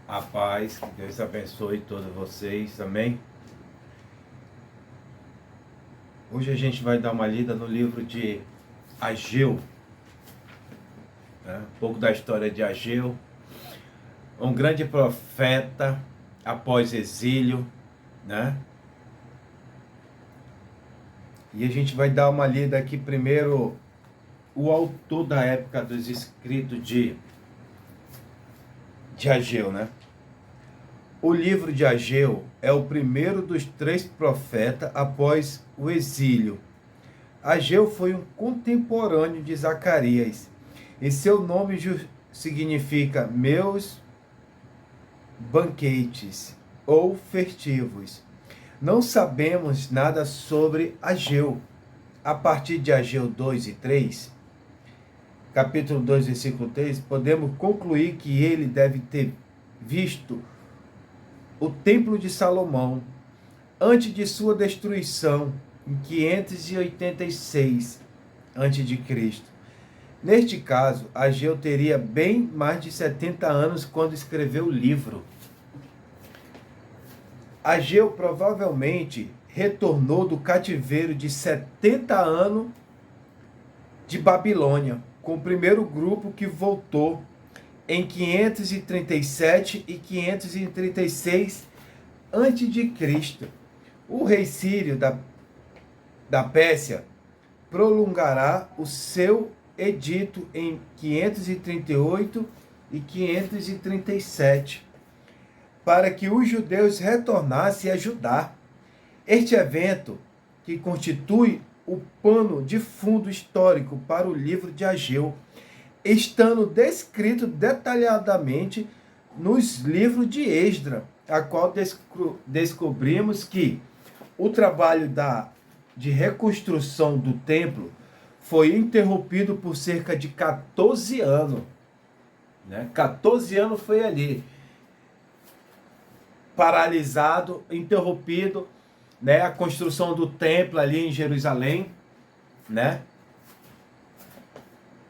A paz, que Deus abençoe todos vocês, amém? Hoje a gente vai dar uma lida no livro de Ageu, né? Um pouco da história de Ageu, um grande profeta após exílio, né? E a gente vai dar uma lida aqui primeiro, o autor da época dos escritos de Ageu, né? O livro de Ageu é o primeiro dos 3 profetas após o exílio. Ageu foi um contemporâneo de Zacarias, e seu nome significa meus banquetes ou festivos. Não sabemos nada sobre Ageu. A partir de Ageu 2 e 3, capítulo 2, versículo 3, podemos concluir que ele deve ter visto o templo de Salomão antes de sua destruição em 586 a.C. Neste caso, Ageu teria bem mais de 70 anos quando escreveu o livro. Ageu provavelmente retornou do cativeiro de 70 anos de Babilônia, com o primeiro grupo que voltou em 537 e 536 a.C. O rei Sírio da Pérsia prolongará o seu edito em 538 e 537, para que os judeus retornassem a Judá. Este evento, que constitui o pano de fundo histórico para o livro de Ageu, estando descrito detalhadamente nos livros de Esdras, a qual descobrimos que o trabalho de reconstrução do templo foi interrompido por cerca de 14 anos. 14 anos foi ali, paralisado, interrompido, a construção do templo ali em Jerusalém,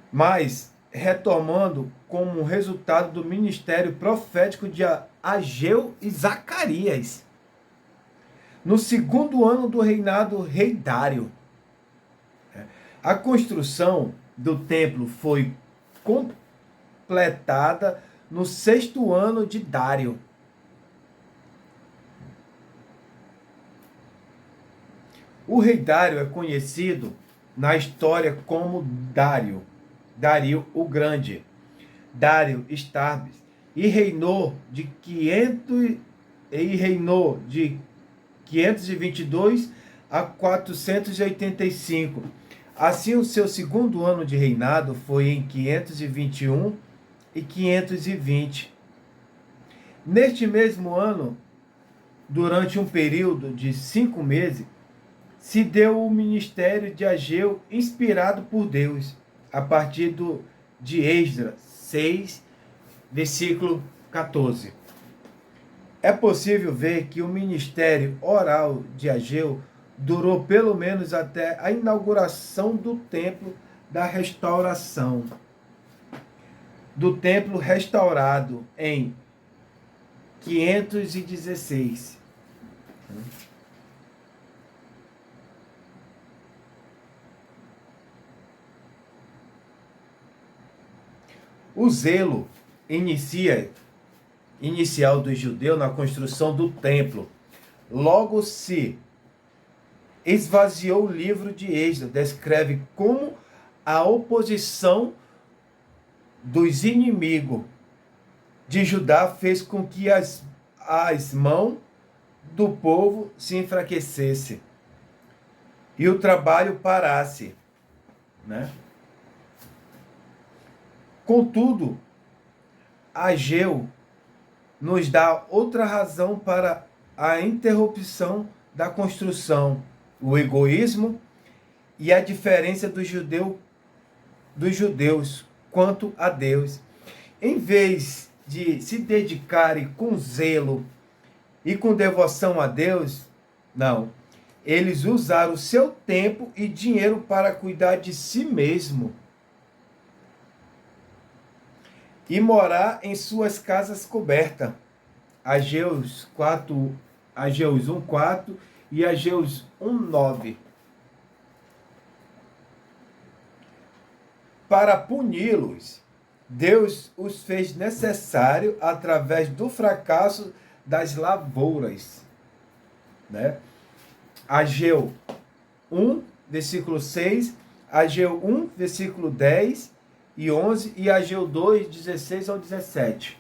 Mas retomando como resultado do ministério profético de Ageu e Zacarias, no 2º ano do reinado rei Dário. A construção do templo foi completada no 6º ano de Dário. O rei Dário é conhecido na história como Dario o Grande, Dario Starbuck, e reinou de 522 a 485. Assim, o seu 2º ano de reinado foi em 521 e 520. Neste mesmo ano, durante um período de 5 meses, se deu o ministério de Ageu inspirado por Deus, a partir de Esdras 6, versículo 14. É possível ver que o ministério oral de Ageu durou pelo menos até a inauguração do templo da restauração. Do templo restaurado em 516. O zelo inicial dos judeus na construção do templo logo se esvaziou. O livro de Esdras descreve como a oposição dos inimigos de Judá fez com que as mãos do povo se enfraquecessem e o trabalho parasse, Contudo, Ageu nos dá outra razão para a interrupção da construção: o egoísmo e a diferença dos judeus quanto a Deus. Em vez de se dedicarem com zelo e com devoção a Deus, não. Eles usaram o seu tempo e dinheiro para cuidar de si mesmo e morar em suas casas cobertas. Ageus 4, Ageus 1:4 e Ageus 1:9. Para puni-los, Deus os fez necessário através do fracasso das lavouras, né? Ageu 1, versículo 6, Ageu 1, versículo 10 e 11 e Ageu 2, 16 ao 17.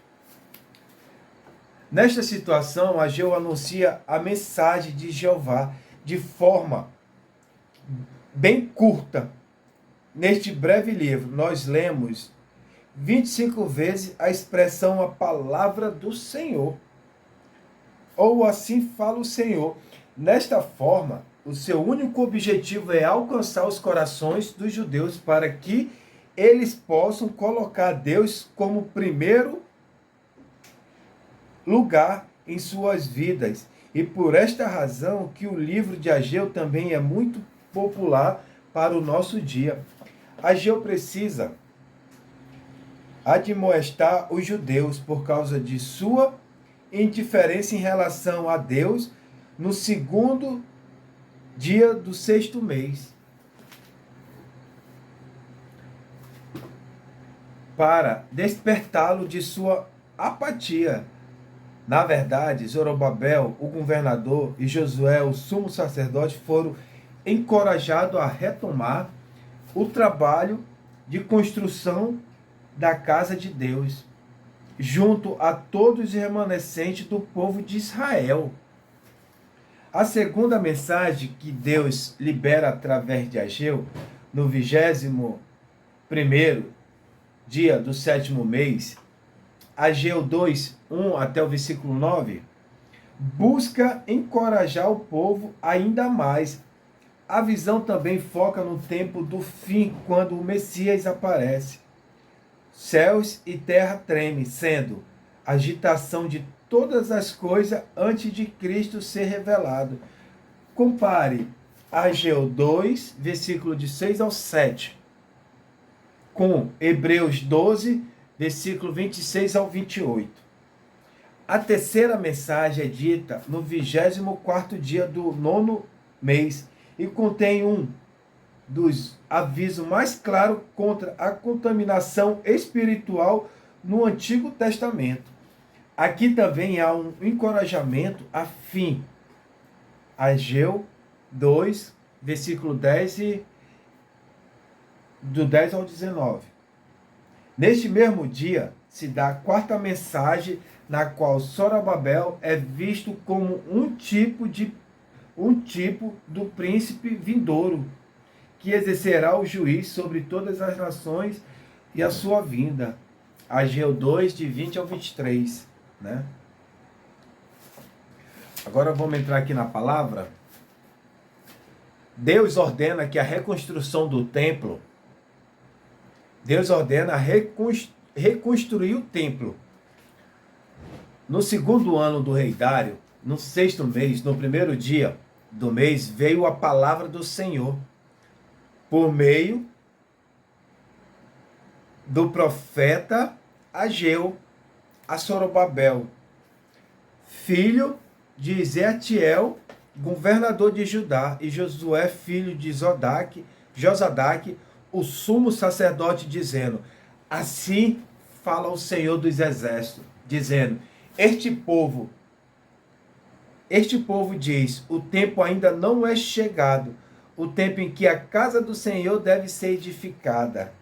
Nesta situação, Ageu anuncia a mensagem de Jeová de forma bem curta. Neste breve livro, nós lemos 25 vezes a expressão a palavra do Senhor. Ou assim fala o Senhor. Nesta forma, o seu único objetivo é alcançar os corações dos judeus para que eles possam colocar Deus como primeiro lugar em suas vidas. E por esta razão que o livro de Ageu também é muito popular para o nosso dia. Ageu precisa admoestar os judeus por causa de sua indiferença em relação a Deus no segundo dia do sexto mês, para despertá-lo de sua apatia. Na verdade, Zorobabel, o governador, e Josué, o sumo sacerdote, foram encorajados a retomar o trabalho de construção da casa de Deus, junto a todos os remanescentes do povo de Israel. A segunda mensagem que Deus libera através de Ageu, no 21º dia do sétimo mês, Ageu 2, 1 até o versículo 9, busca encorajar o povo ainda mais. A visão também foca no tempo do fim, quando o Messias aparece. Céus e terra tremem, sendo agitação de todas as coisas antes de Cristo ser revelado. Compare Ageu 2, versículo de 6 ao 7, com Hebreus 12, versículo 26 ao 28. A terceira mensagem é dita no 24º dia do 9º mês e contém um dos avisos mais claros contra a contaminação espiritual no Antigo Testamento. Aqui também há um encorajamento a fim. Ageu 2, versículo 10 e do 10 ao 19. Neste mesmo dia se dá a quarta mensagem, na qual Zorobabel é visto como um tipo do príncipe vindouro, que exercerá o juízo sobre todas as nações e a sua vinda. Ageu 2, de 20 ao 23. Né? Agora vamos entrar aqui na palavra. Deus ordena que a reconstrução do templo, Deus ordena reconstruir o templo. No segundo ano do rei Dário, no sexto mês, no primeiro dia do mês, veio a palavra do Senhor por meio do profeta Ageu a Zorobabel, filho de Zetiel, governador de Judá, e Josué, filho de Josadaque, o sumo sacerdote, dizendo: assim fala o Senhor dos Exércitos, dizendo: Este povo diz, o tempo ainda não é chegado, o tempo em que a casa do Senhor deve ser edificada.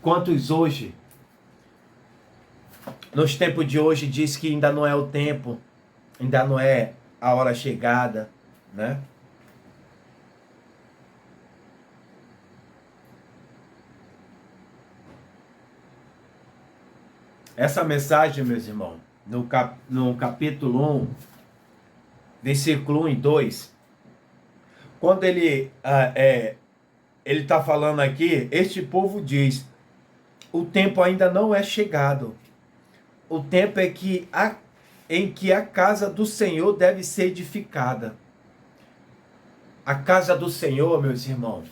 Quantos hoje, nos tempos de hoje, diz que ainda não é o tempo, ainda não é a hora chegada, né? Essa mensagem, meus irmãos, no capítulo 1, versículo 1 e 2, quando ele está falando aqui, este povo diz, o tempo ainda não é chegado. O tempo é em que a casa do Senhor deve ser edificada. A casa do Senhor, meus irmãos,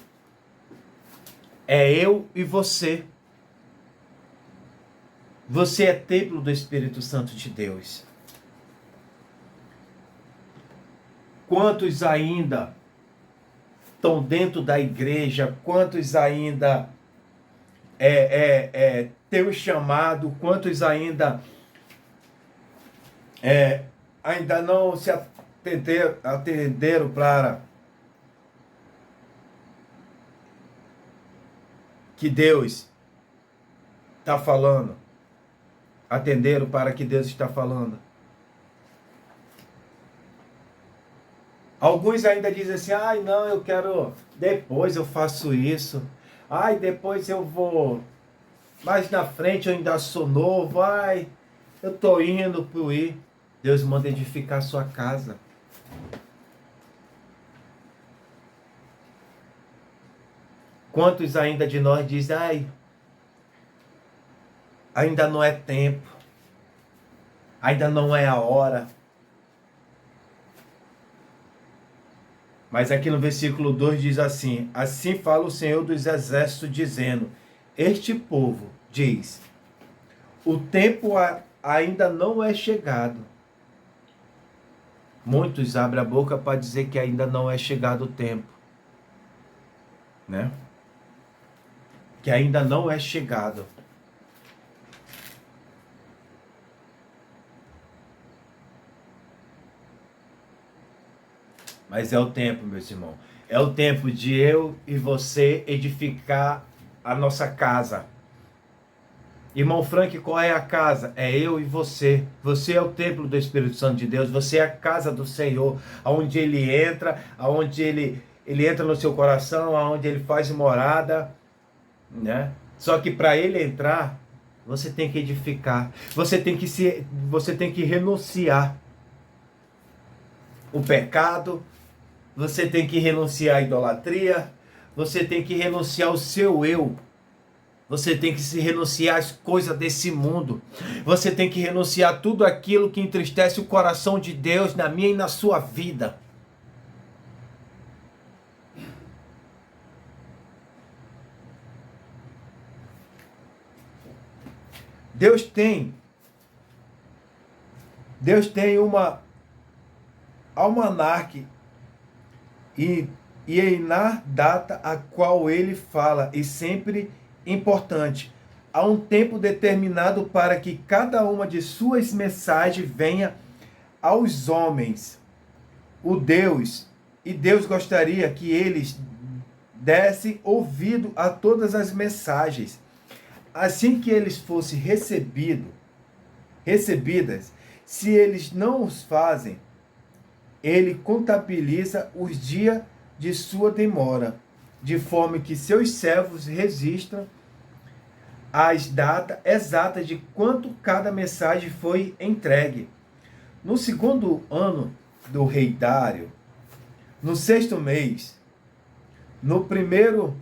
é eu e você. Você é templo do Espírito Santo de Deus. Quantos ainda estão dentro da igreja? Quantos ainda têm o chamado? Quantos ainda ainda não se atenderam para que Deus está falando? Atenderam para que Deus está falando? Alguns ainda dizem assim, ai não, eu quero, depois eu faço isso, ai depois eu vou, mais na frente eu ainda sou novo, ai, eu estou indo para ir. Deus manda edificar a sua casa. Quantos ainda de nós dizem, ai, ainda não é tempo, ainda não é a hora. Mas aqui no versículo 2 diz assim, assim fala o Senhor dos Exércitos, dizendo, este povo diz, o tempo ainda não é chegado. Muitos abrem a boca para dizer que ainda não é chegado o tempo, né? Que ainda não é chegado. Mas é o tempo, meus irmãos. É o tempo de eu e você edificar a nossa casa. Irmão Frank, qual é a casa? É eu e você. Você é o templo do Espírito Santo de Deus. Você é a casa do Senhor, aonde Ele entra, aonde Ele entra no seu coração, aonde Ele faz morada, né? Só que para Ele entrar, você tem que edificar. Você tem que renunciar o pecado. Você tem que renunciar à idolatria. Você tem que renunciar ao seu eu. Você tem que se renunciar às coisas desse mundo. Você tem que renunciar a tudo aquilo que entristece o coração de Deus na minha e na sua vida. Deus tem uma almanaque e na data a qual ele fala, e sempre importante. Há um tempo determinado para que cada uma de suas mensagens venha aos homens. Deus gostaria que eles dessem ouvido a todas as mensagens. Assim que eles fossem recebidas, se eles não os fazem, ele contabiliza os dias de sua demora, de forma que seus servos registram as datas exatas de quanto cada mensagem foi entregue. No segundo ano do rei Dário, no 6º mês, no primeiro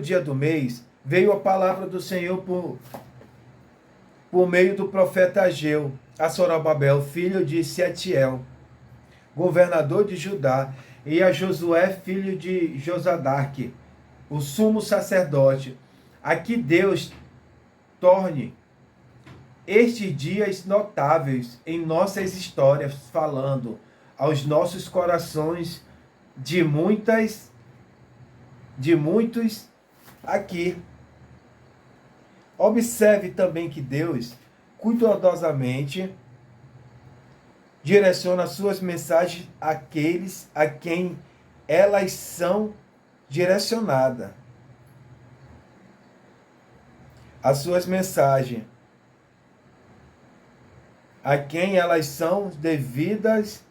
dia do mês, veio a palavra do Senhor por meio do profeta Ageu a Zorobabel, filho de Sealtiel, governador de Judá, e a Josué, filho de Josadaque, o sumo sacerdote, a que Deus torne estes dias notáveis em nossas histórias, falando aos nossos corações de muitos aqui. Observe também que Deus cuidadosamente direciona suas mensagens àqueles a quem elas são direcionadas. As suas mensagens a quem elas são devidas.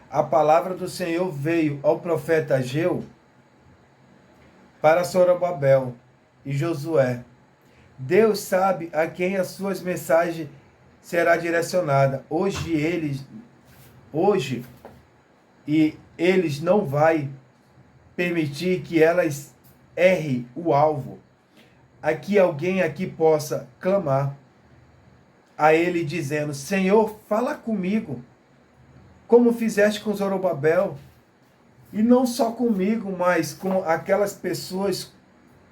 A palavra do Senhor veio ao profeta Ageu para Zorobabel e Josué. Deus sabe a quem as suas mensagens será direcionada. Eles não vai permitir que elas errem o alvo. Aqui alguém aqui possa clamar a ele dizendo: Senhor, fala comigo, como fizeste com Zorobabel, e não só comigo, mas com aquelas pessoas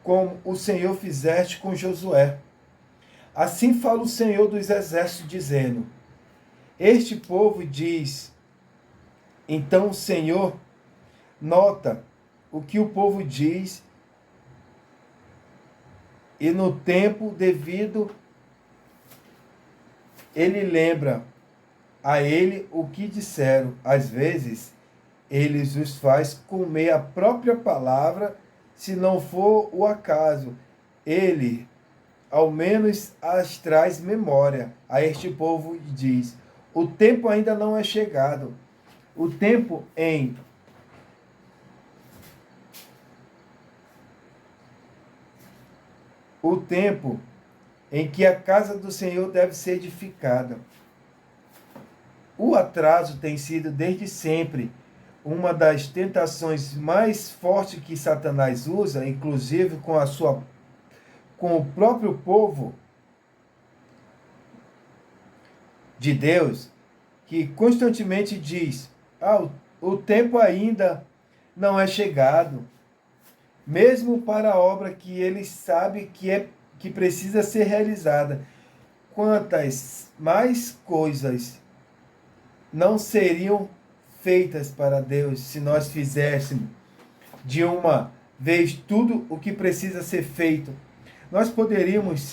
como o Senhor fizeste com Josué. Assim fala o Senhor dos Exércitos, dizendo: Este povo diz. Então o Senhor nota o que o povo diz, e no tempo devido ele lembra a ele o que disseram. Às vezes, eles os faz comer a própria palavra, se não for o acaso. Ele, ao menos, as traz memória. A este povo diz: o tempo ainda não é chegado. O tempo em que a casa do Senhor deve ser edificada. O atraso tem sido desde sempre uma das tentações mais fortes que Satanás usa, inclusive com o próprio povo de Deus, que constantemente diz: o tempo ainda não é chegado, mesmo para a obra que ele sabe que precisa ser realizada. Quantas mais coisas não seriam feitas para Deus se nós fizéssemos de uma vez tudo o que precisa ser feito? Nós poderíamos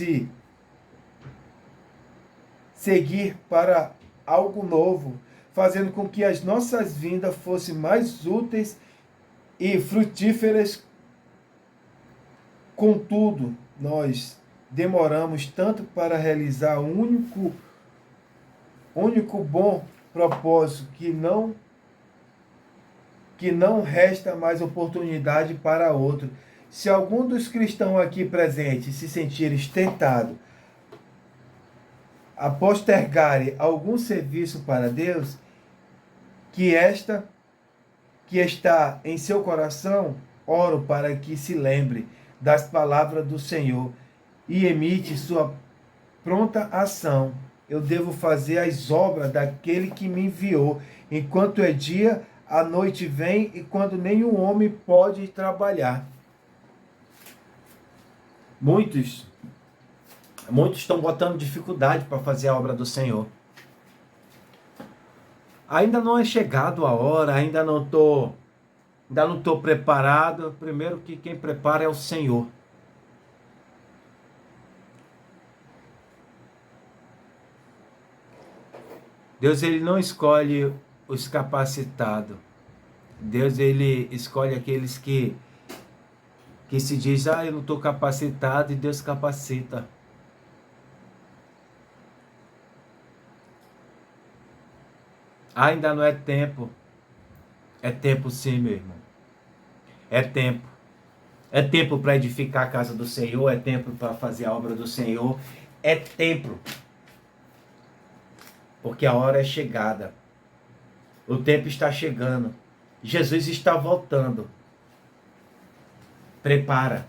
seguir para algo novo, fazendo com que as nossas vindas fossem mais úteis e frutíferas. Contudo, nós demoramos tanto para realizar o único bom propósito que não resta mais oportunidade para outro. Se algum dos cristãos aqui presentes se sentir tentado a postergar algum serviço para Deus, que está em seu coração, oro para que se lembre das palavras do Senhor e emite sua pronta ação. Eu devo fazer as obras daquele que me enviou. Enquanto é dia, a noite vem, e quando nenhum homem pode trabalhar. Muitos estão botando dificuldade para fazer a obra do Senhor. Ainda não é chegado a hora, ainda não estou preparado. Primeiro que quem prepara é o Senhor. Deus, ele não escolhe os capacitados. Deus, ele escolhe aqueles que se diz: eu não estou capacitado, e Deus capacita. Ainda não é tempo. É tempo sim, meu irmão. É tempo. É tempo para edificar a casa do Senhor, é tempo para fazer a obra do Senhor, é tempo. Porque a hora é chegada. O tempo está chegando. Jesus está voltando. Prepara.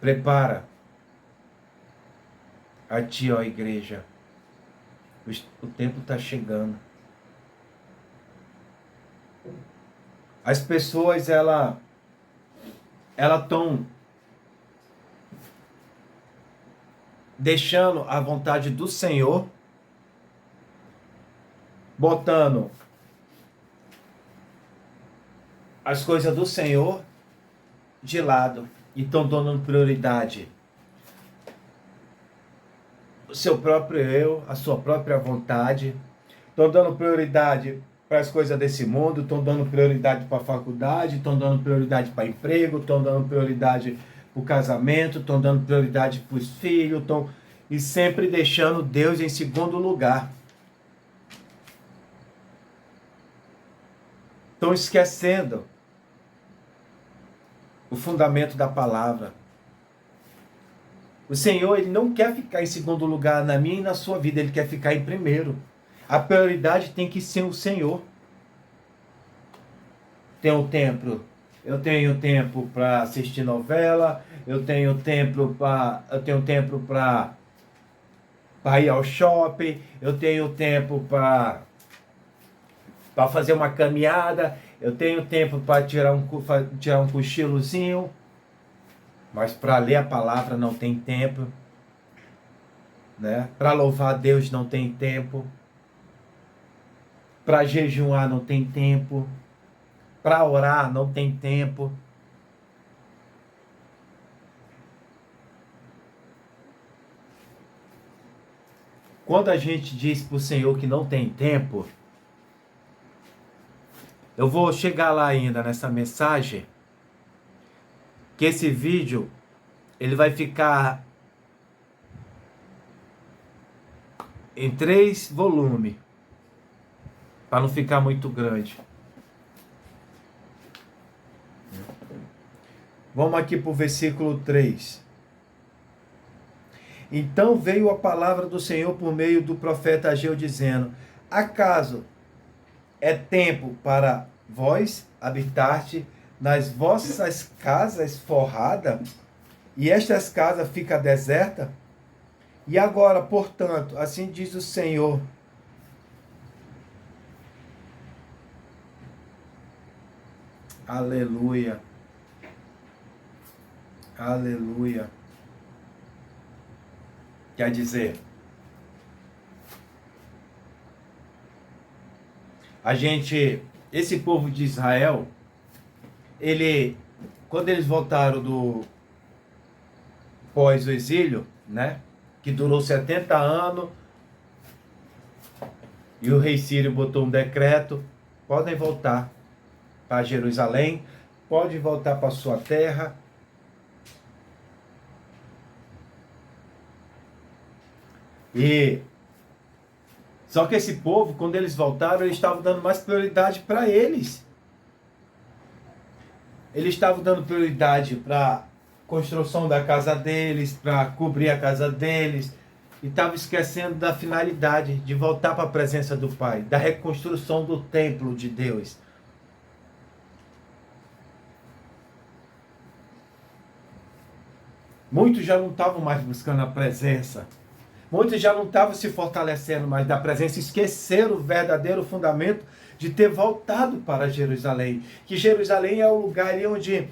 Prepara a ti, ó igreja. O tempo está chegando. As pessoas, elas estão deixando a vontade do Senhor, botando as coisas do Senhor de lado e estão dando prioridade o seu próprio eu, a sua própria vontade. Estão dando prioridade para as coisas desse mundo, estão dando prioridade para a faculdade, estão dando prioridade para emprego, estão dando prioridade para o casamento, estão dando prioridade para os filhos, e sempre deixando Deus em segundo lugar. Estão esquecendo o fundamento da palavra. O Senhor, ele não quer ficar em segundo lugar na minha e na sua vida, ele quer ficar em primeiro. A prioridade tem que ser o Senhor. Eu tenho tempo para assistir novela, eu tenho tempo para ir ao shopping, eu tenho tempo para fazer uma caminhada, Eu tenho tempo para tirar um cochilozinho, mas para ler a palavra não tem tempo, né? Para louvar a Deus não tem tempo, para jejuar não tem tempo, para orar não tem tempo. Quando a gente diz para o Senhor que não tem tempo, eu vou chegar lá ainda nessa mensagem, que esse vídeo ele vai ficar em 3 volumes, para não ficar muito grande. Vamos aqui para o versículo 3. Então veio a palavra do Senhor por meio do profeta Ageu, dizendo: acaso é tempo para vós habitar nas vossas casas forradas, e estas casas ficam desertas? E agora, portanto, assim diz o Senhor: aleluia, aleluia. Quer dizer, esse povo de Israel, quando eles voltaram do pós o exílio, né, que durou 70 anos, e o rei Sírio botou um decreto: podem voltar para Jerusalém, pode voltar para sua terra. Só que esse povo, quando eles voltaram, eles estavam dando mais prioridade para eles. Eles estavam dando prioridade para a construção da casa deles, para cobrir a casa deles, e estavam esquecendo da finalidade de voltar para a presença do Pai, da reconstrução do templo de Deus. Muitos já não estavam mais buscando a presença. Muitos já não estavam se fortalecendo mais da presença, esqueceram o verdadeiro fundamento de ter voltado para Jerusalém. Que Jerusalém é o lugar ali onde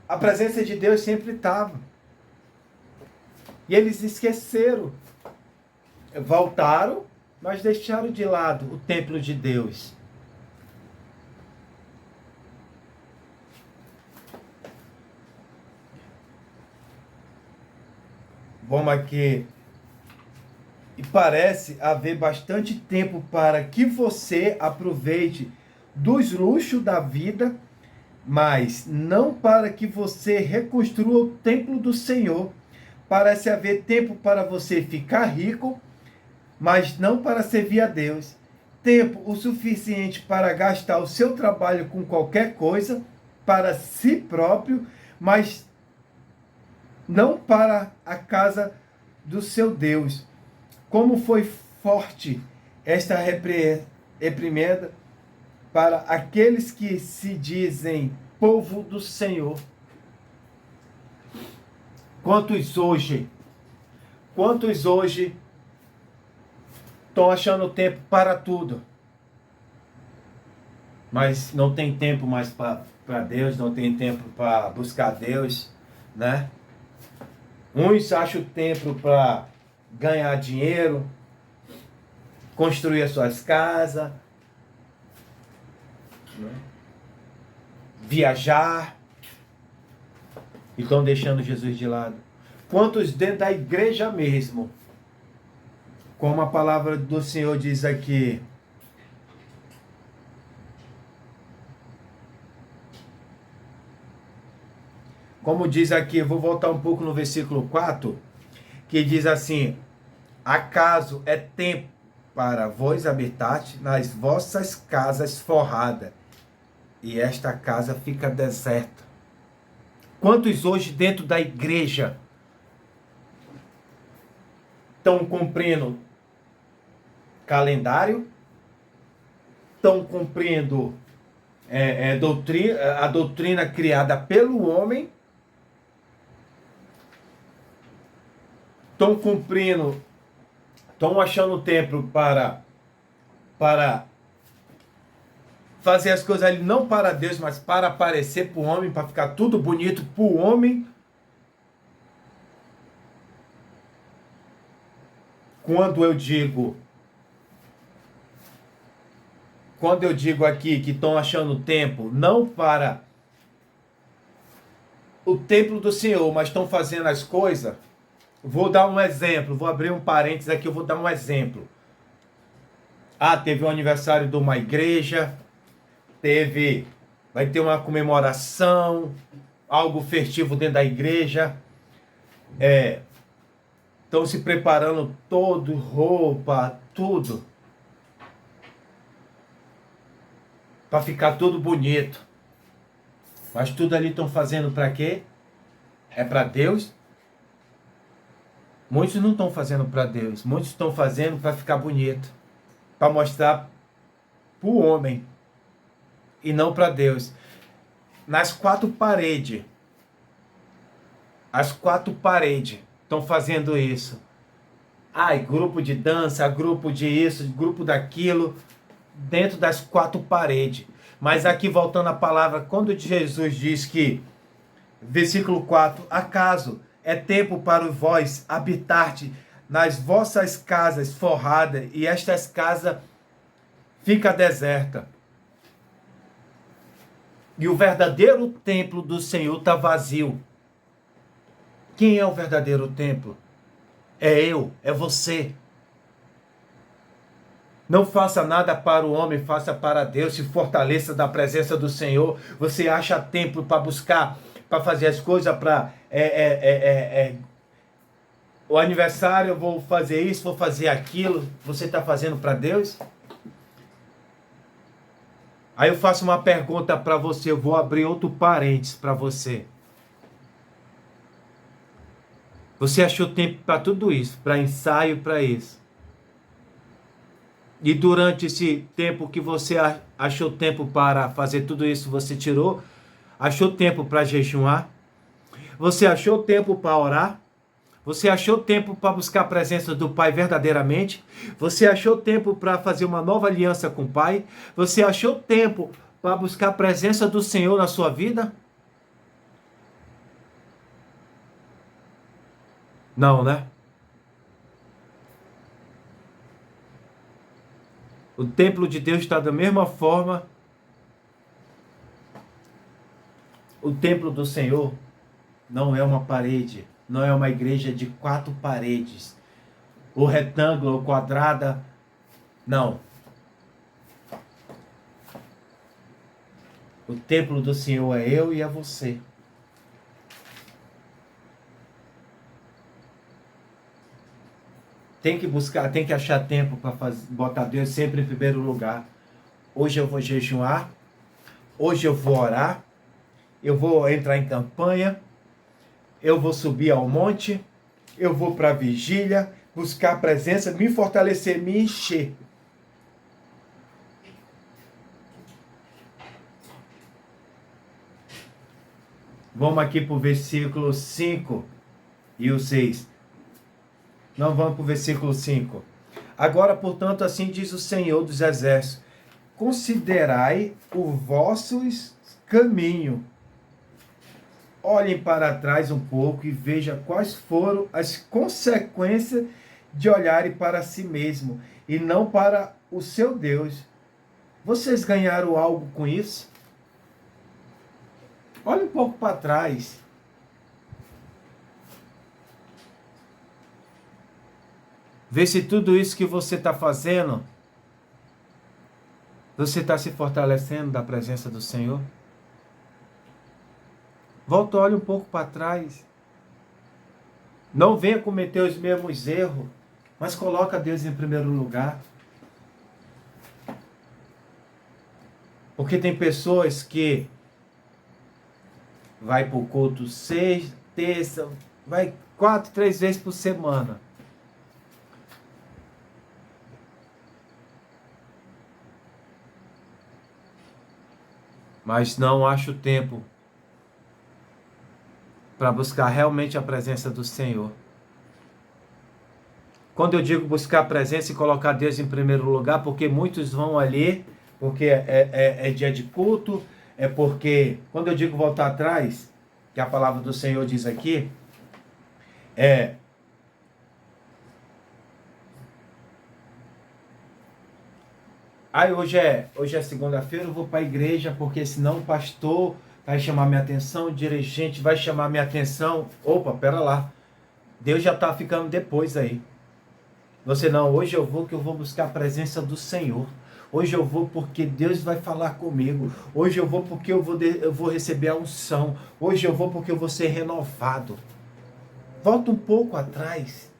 a presença de Deus sempre estava. E eles esqueceram. Voltaram, mas deixaram de lado o templo de Deus. Vamos aqui. E parece haver bastante tempo para que você aproveite dos luxos da vida, mas não para que você reconstrua o templo do Senhor. Parece haver tempo para você ficar rico, mas não para servir a Deus. Tempo o suficiente para gastar o seu trabalho com qualquer coisa, para si próprio, mas não para a casa do seu Deus. Como foi forte esta reprimenda para aqueles que se dizem povo do Senhor. Quantos hoje estão achando tempo para tudo, mas não tem tempo mais para Deus, não tem tempo para buscar Deus, né? Uns acham tempo para ganhar dinheiro, construir as suas casas, né? Viajar, e estão deixando Jesus de lado. Quantos dentro da igreja mesmo, como a palavra do Senhor diz aqui, como diz aqui, eu vou voltar um pouco no versículo 4, que diz assim: acaso é tempo para vós habitar nas vossas casas forradas, e esta casa fica deserta. Quantos hoje dentro da igreja estão cumprindo calendário, estão cumprindo a doutrina criada pelo homem, estão cumprindo, estão achando tempo para fazer as coisas ali não para Deus, mas para aparecer para o homem, para ficar tudo bonito para o homem. Quando eu digo aqui que estão achando tempo, não para o templo do Senhor, mas estão fazendo as coisas, vou dar um exemplo, vou abrir um parênteses aqui, eu vou dar um exemplo. Teve um aniversário de uma igreja, vai ter uma comemoração, algo festivo dentro da igreja, estão se preparando todo, roupa, tudo, para ficar tudo bonito. Mas tudo ali estão fazendo para quê? É para Deus? Muitos não estão fazendo para Deus, muitos estão fazendo para ficar bonito, para mostrar para o homem e não para Deus. Nas quatro paredes estão fazendo isso. Grupo de dança, grupo de isso, grupo daquilo, dentro das quatro paredes. Mas aqui voltando à palavra, quando Jesus diz que, versículo 4, acaso é tempo para vós habitar-te nas vossas casas forradas, e estas casas fica deserta. E o verdadeiro templo do Senhor está vazio. Quem é o verdadeiro templo? É eu, é você. Não faça nada para o homem, faça para Deus. Se fortaleça da presença do Senhor. Você acha tempo para buscar, para fazer as coisas, para o aniversário, eu vou fazer isso, vou fazer aquilo. Você está fazendo para Deus? Aí eu faço uma pergunta para você, eu vou abrir outro parênteses para você. Você achou tempo para tudo isso, para ensaio, para isso. E durante esse tempo que você achou tempo para fazer tudo isso, você tirou? Achou tempo para jejuar? Você achou tempo para orar? Você achou tempo para buscar a presença do Pai verdadeiramente? Você achou tempo para fazer uma nova aliança com o Pai? Você achou tempo para buscar a presença do Senhor na sua vida? Não, né? O templo de Deus está da mesma forma. O templo do Senhor não é uma parede, não é uma igreja de quatro paredes, ou retângulo, ou quadrada, não. O templo do Senhor é eu e é você. Tem que buscar, tem que achar tempo para botar Deus sempre em primeiro lugar. Hoje eu vou jejuar, hoje eu vou orar, eu vou entrar em campanha, eu vou subir ao monte, eu vou para a vigília, buscar a presença, me fortalecer, me encher. Vamos aqui para o versículo 5 e o 6. Não, vamos para o versículo 5. Agora, portanto, assim diz o Senhor dos Exércitos: considerai o vosso caminho. Olhem para trás um pouco e vejam quais foram as consequências de olharem para si mesmo e não para o seu Deus. Vocês ganharam algo com isso? Olhe um pouco para trás. Vê se tudo isso que você está fazendo, você está se fortalecendo da presença do Senhor. Volta, olha um pouco para trás. Não venha cometer os mesmos erros, mas coloca Deus em primeiro lugar. Porque tem pessoas que vai para o culto terça, vai 4, 3 vezes por semana. Mas não acho tempo para buscar realmente a presença do Senhor. Quando eu digo buscar a presença e colocar Deus em primeiro lugar, porque muitos vão ali porque é dia de culto, é porque, quando eu digo voltar atrás, que a palavra do Senhor diz aqui, é... hoje é segunda-feira, eu vou para a igreja, porque senão o pastor vai chamar minha atenção, o dirigente vai chamar minha atenção. Opa, pera lá. Deus já está ficando depois aí. Você não, hoje eu vou que eu vou buscar a presença do Senhor. Hoje eu vou porque Deus vai falar comigo. Hoje eu vou porque eu vou receber a unção. Hoje eu vou porque eu vou ser renovado. Volta um pouco atrás.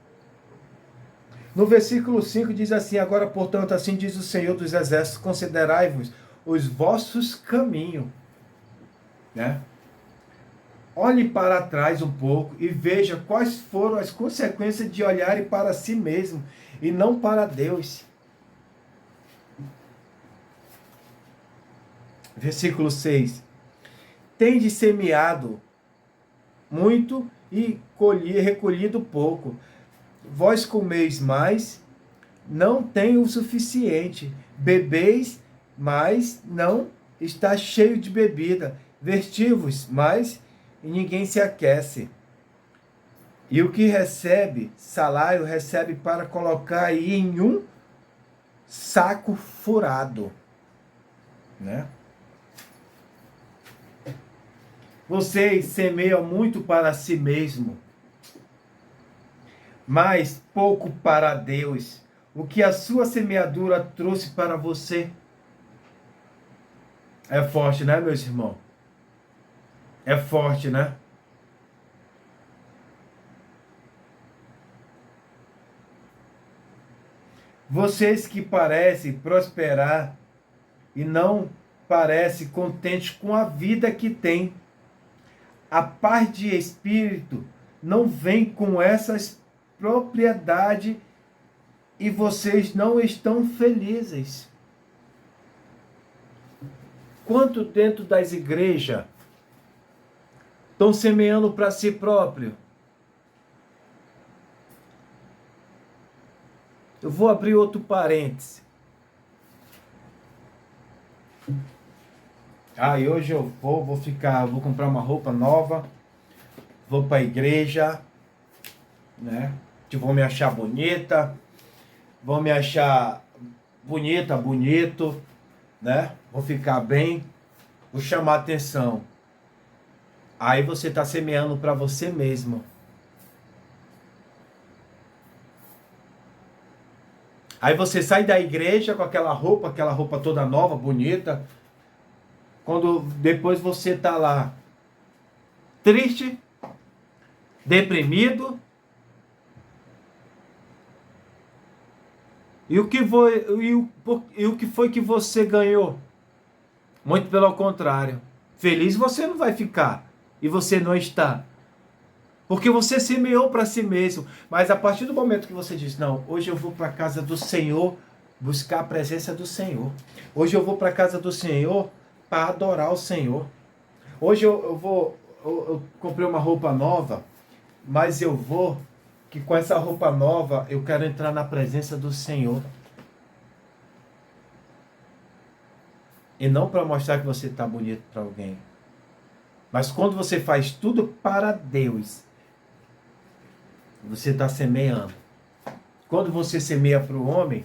No versículo 5 diz assim: agora, portanto, assim diz o Senhor dos Exércitos, considerai-vos os vossos caminhos. Né? Olhe para trás um pouco e veja quais foram as consequências de olharem para si mesmo e não para Deus. Versículo 6. Tende semeado muito e recolhido pouco. Vós comeis mais, não tem o suficiente. Bebeis, mas não está cheio de bebida. Vestivos, mas ninguém se aquece. E o que recebe salário, recebe para colocar aí em um saco furado. Né? Vocês semeiam muito para si mesmo, mas pouco para Deus. O que a sua semeadura trouxe para você é forte, né, meus irmãos? É forte, né? Vocês que parecem prosperar e não parecem contentes com a vida que têm. A paz de espírito não vem com essas propriedades e vocês não estão felizes. Quanto dentro das igrejas estão semeando para si próprio? Eu vou abrir outro parêntese. E hoje eu vou comprar uma roupa nova, vou para a igreja, né? Vão me achar bonita, vão me achar bonita, bonito, né? Vou ficar bem, vou chamar atenção. Aí você está semeando para você mesmo. Aí você sai da igreja com aquela roupa toda nova, bonita. Quando depois você está lá triste, deprimido. E o que foi que você ganhou? Muito pelo contrário. Feliz você não vai ficar. E você não está. Porque você semeou para si mesmo. Mas a partir do momento que você diz, não, hoje eu vou para a casa do Senhor buscar a presença do Senhor. Hoje eu vou para a casa do Senhor para adorar o Senhor. Hoje eu comprei uma roupa nova, mas eu vou, que com essa roupa nova eu quero entrar na presença do Senhor. E não para mostrar que você está bonito para alguém. Mas quando você faz tudo para Deus, você está semeando. Quando você semeia para o homem,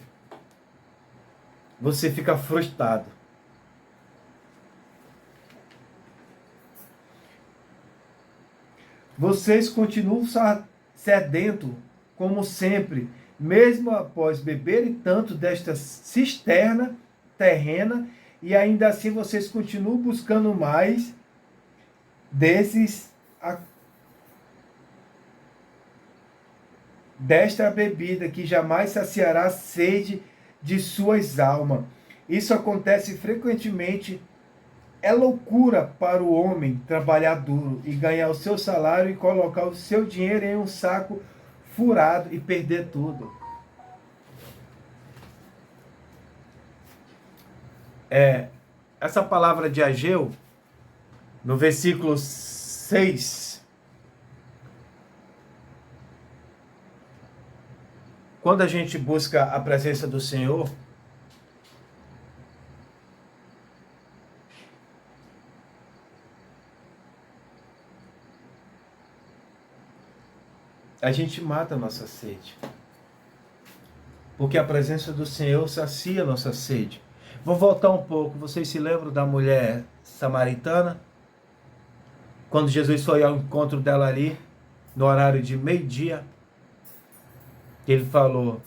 você fica frustrado. Vocês continuam sedentos, como sempre, mesmo após beberem tanto desta cisterna terrena, e ainda assim vocês continuam buscando mais desta bebida que jamais saciará a sede de suas almas. Isso acontece frequentemente. É loucura para o homem trabalhar duro e ganhar o seu salário e colocar o seu dinheiro em um saco furado e perder tudo. Essa palavra de Ageu, no versículo 6, quando a gente busca a presença do Senhor, a gente mata a nossa sede. Porque a presença do Senhor sacia a nossa sede. Vou voltar um pouco. Vocês se lembram da mulher samaritana? Quando Jesus foi ao encontro dela ali, no horário de meio-dia, ele falou: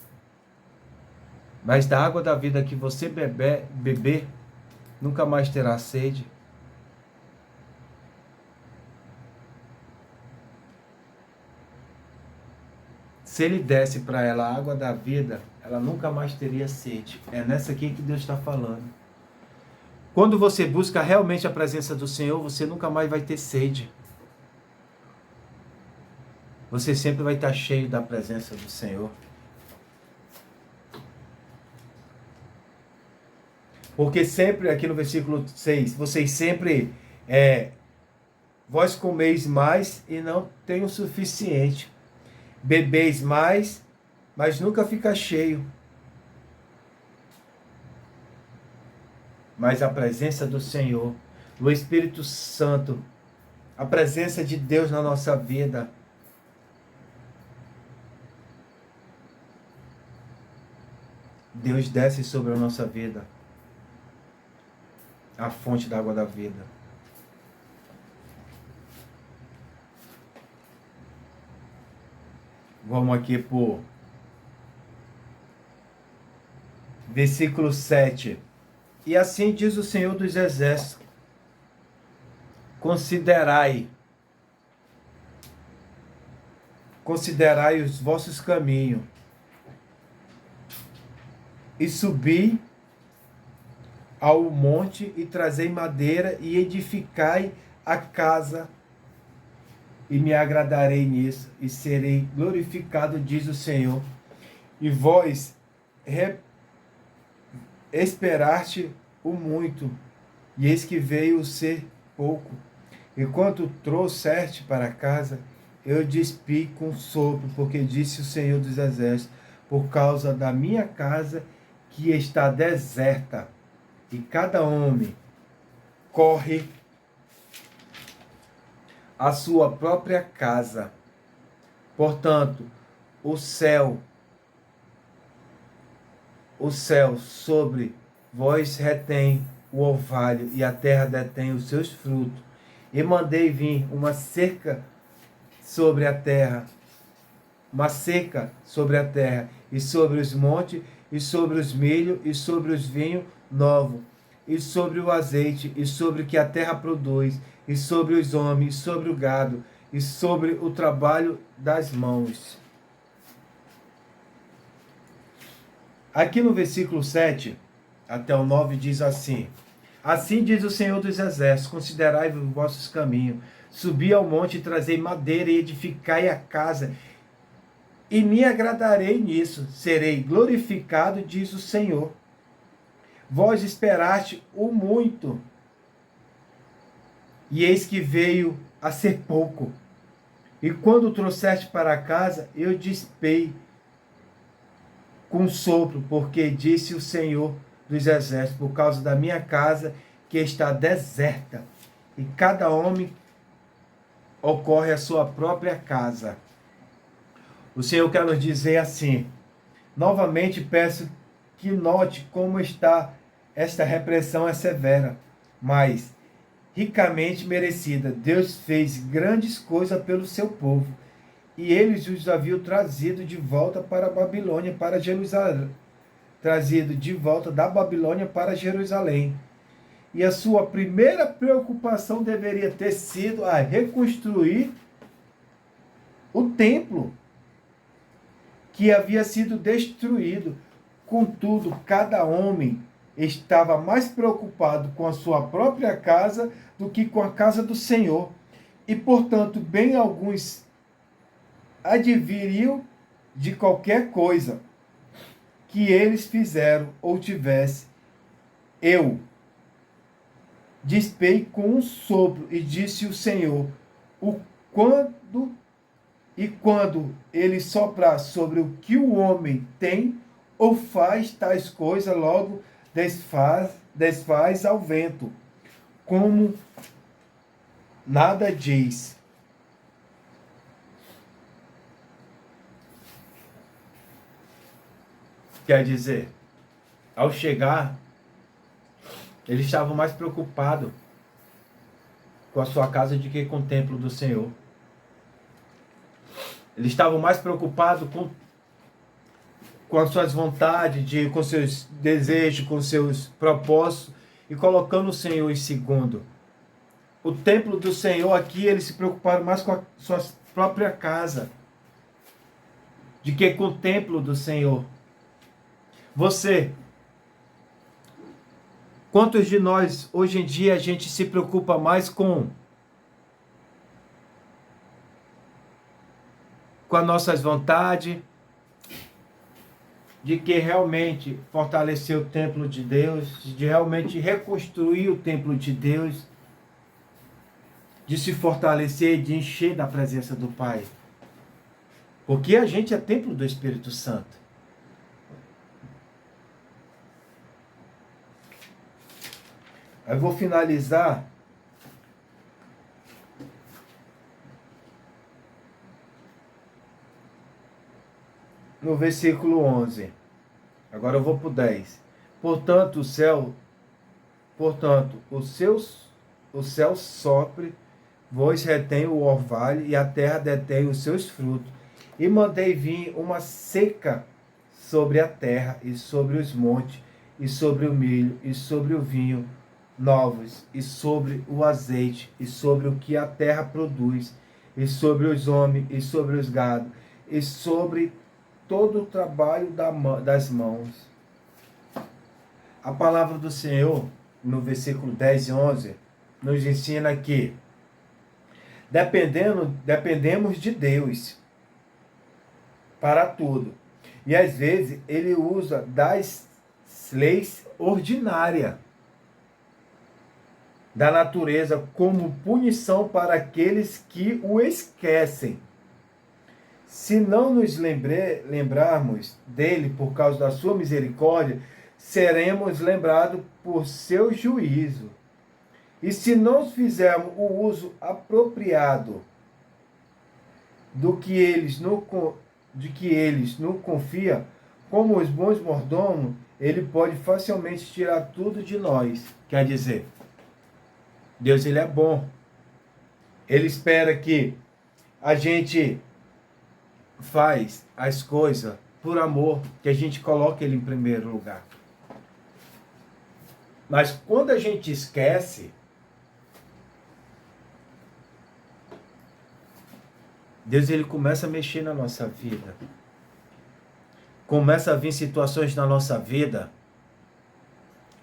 mas da água da vida que você beber, nunca mais terá sede. Se ele desse para ela a água da vida, ela nunca mais teria sede. É nessa aqui que Deus está falando. Quando você busca realmente a presença do Senhor, você nunca mais vai ter sede. Você sempre vai estar cheio da presença do Senhor. Porque sempre, aqui no versículo 6, vocês sempre, vós comeis mais e não tem o suficiente. Bebeis mais, mas nunca fica cheio. Mas a presença do Senhor, do Espírito Santo, a presença de Deus na nossa vida, Deus desce sobre a nossa vida, a fonte da água da vida. Vamos aqui por versículo 7. E assim diz o Senhor dos Exércitos: considerai os vossos caminhos, e subi ao monte, e trazei madeira, e edificai a casa, e me agradarei nisso, e serei glorificado, diz o Senhor. E vós esperaste o muito, e eis que veio o ser pouco. Enquanto trouxeste para casa, eu despi com sopro, porque disse o Senhor dos Exércitos: por causa da minha casa que está deserta, e cada homem corre a sua própria casa. Portanto, o céu sobre vós retém o orvalho, e a terra detém os seus frutos. E mandei vir uma seca sobre a terra, e sobre os montes, e sobre os milho, e sobre os vinhos novos, e sobre o azeite, e sobre o que a terra produz, e sobre os homens, e sobre o gado, e sobre o trabalho das mãos. Aqui no versículo 7 até o 9 diz assim: assim diz o Senhor dos Exércitos: considerai os vossos caminhos, subi ao monte e trazei madeira, e edificai a casa, e me agradarei nisso, serei glorificado, diz o Senhor. Vós esperaste o muito, e eis que veio a ser pouco. E quando o trouxeste para casa, eu dispei com sopro, porque disse o Senhor dos Exércitos: por causa da minha casa que está deserta, e cada homem ocorre a sua própria casa. O Senhor quer nos dizer assim: novamente peço que note como está esta repressão é severa, mas ricamente merecida. Deus fez grandes coisas pelo seu povo, e eles os haviam trazido de volta para a Babilônia, para Jerusalém. Trazido de volta da Babilônia para Jerusalém. E a sua primeira preocupação deveria ter sido a reconstruir o templo que havia sido destruído. Contudo, cada homem estava mais preocupado com a sua própria casa do que com a casa do Senhor. E, portanto, bem alguns adviriam de qualquer coisa que eles fizeram ou tivesse. Eu dispei com um sopro, e disse o Senhor: quando ele soprar sobre o que o homem tem ou faz tais coisas, logo desfaz ao vento, como nada diz. Quer dizer, ao chegar, eles estavam mais preocupados com a sua casa do que com o templo do Senhor. Eles estavam mais preocupados com as suas vontades, com seus desejos, com seus propósitos, e colocando o Senhor em segundo. O templo do Senhor aqui, eles se preocuparam mais com a sua própria casa, do que com o templo do Senhor. Você, quantos de nós, hoje em dia, a gente se preocupa mais com as nossas vontades, de que realmente fortalecer o templo de Deus, de realmente reconstruir o templo de Deus, de se fortalecer, de encher da presença do Pai. Porque a gente é templo do Espírito Santo. Eu vou finalizar no versículo 11. Agora eu vou para o 10. Portanto, o céu sopre, vós retém o orvalho, e a terra detém os seus frutos. E mandei vir uma seca sobre a terra, e sobre os montes, e sobre o milho, e sobre o vinho novos, e sobre o azeite, e sobre o que a terra produz, e sobre os homens, e sobre os gados, e sobre todo o trabalho das mãos. A palavra do Senhor, no versículo 10 e 11, nos ensina que dependemos de Deus para tudo. E às vezes ele usa das leis ordinárias da natureza como punição para aqueles que o esquecem. Se não nos lembrarmos dele por causa da sua misericórdia, seremos lembrados por seu juízo. E se não fizermos o uso apropriado de que eles não confiam, como os bons mordomos, ele pode facilmente tirar tudo de nós. Quer dizer, Deus, ele é bom. Ele espera que a gente faz as coisas por amor, que a gente coloque ele em primeiro lugar. Mas quando a gente esquece, Deus, ele começa a mexer na nossa vida. Começa a vir situações na nossa vida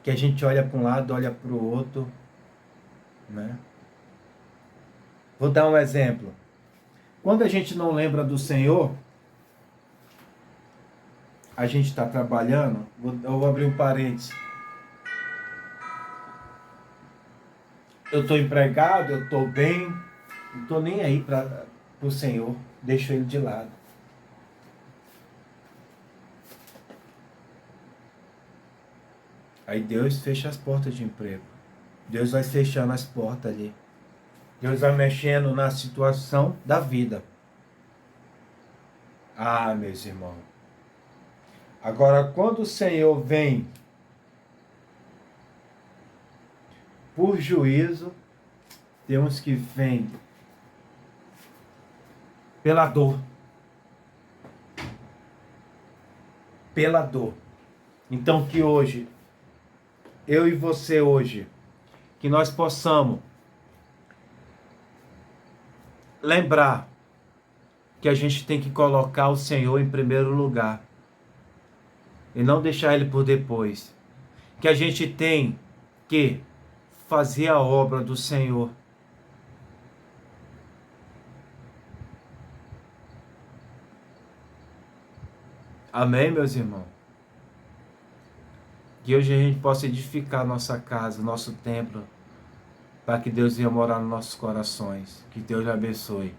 que a gente olha para um lado, olha para o outro, né? Vou dar um exemplo. Quando a gente não lembra do Senhor, a gente está trabalhando, eu vou abrir um parênteses. Eu estou empregado, eu estou bem, não estou nem aí para o Senhor, deixo ele de lado. Aí Deus fecha as portas de emprego. Deus vai fechando as portas ali. Deus vai mexendo na situação da vida. Ah, meus irmãos. Agora, quando o Senhor vem por juízo, temos que vem pela dor. Pela dor. Então que hoje, eu e você hoje, que nós possamos lembrar que a gente tem que colocar o Senhor em primeiro lugar e não deixar ele por depois. Que a gente tem que fazer a obra do Senhor. Amém, meus irmãos? Que hoje a gente possa edificar nossa casa, nosso templo, para que Deus venha morar nos nossos corações. Que Deus lhe abençoe.